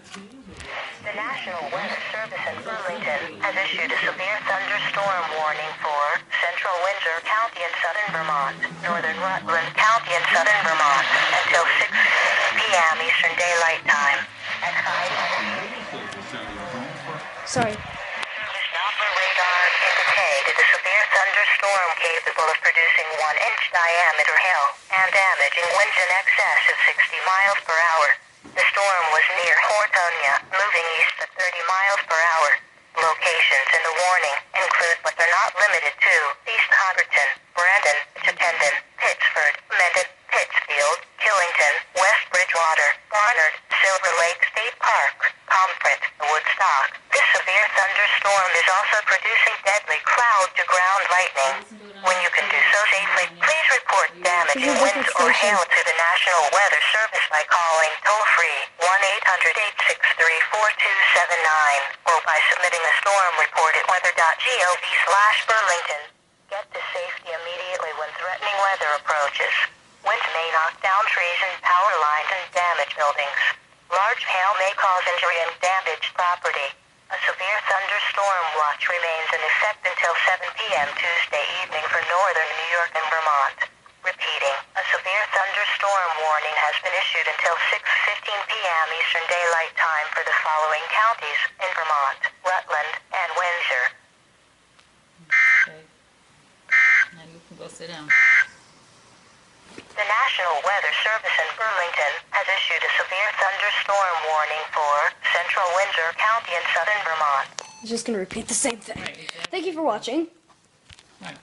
The National Weather Service in Burlington has issued a severe thunderstorm warning for central Windsor County and southern Vermont, northern Rutland County and southern Vermont, until 6 p.m. Eastern Daylight Time. At 5. Sorry. Doppler radar indicated a severe thunderstorm capable of producing 1-inch diameter hail and damaging winds in excess of 60 miles per hour. The storm was near Hortonia, moving east at 30 miles per hour. Locations in the warning include, but they're not limited to, East Hubbardton, Brandon, Chittenden, Pittsford, Mendon, Pittsfield, Killington, West Bridgewater, Barnard, Silver Lake State Park, Pomfret, Woodstock. This severe thunderstorm is also producing deadly cloud-to-ground lightning. When you can do so safely, please report damaging winds or hail to the National Weather Service by calling toll-free 1-800-863-4279 or by submitting a storm report at weather.gov/Burlington. Get to safety immediately when threatening weather approaches. Winds may knock down trees and power lines and damage buildings. Large hail may cause injury and damage property. A severe thunderstorm watch remains in effect until 7 p.m. Tuesday evening for northern New York and Vermont. Repeating, a severe thunderstorm warning has been issued until 6:15 p.m. Eastern Daylight Time for the following counties in Vermont, Rutland, and Windsor. Okay. Now you can go sit down. The National Weather Service in Burlington has issued a severe thunderstorm warning for central Windsor County and southern Vermont. I'm just going to repeat the same thing. Right, exactly. Thank you for watching. Right.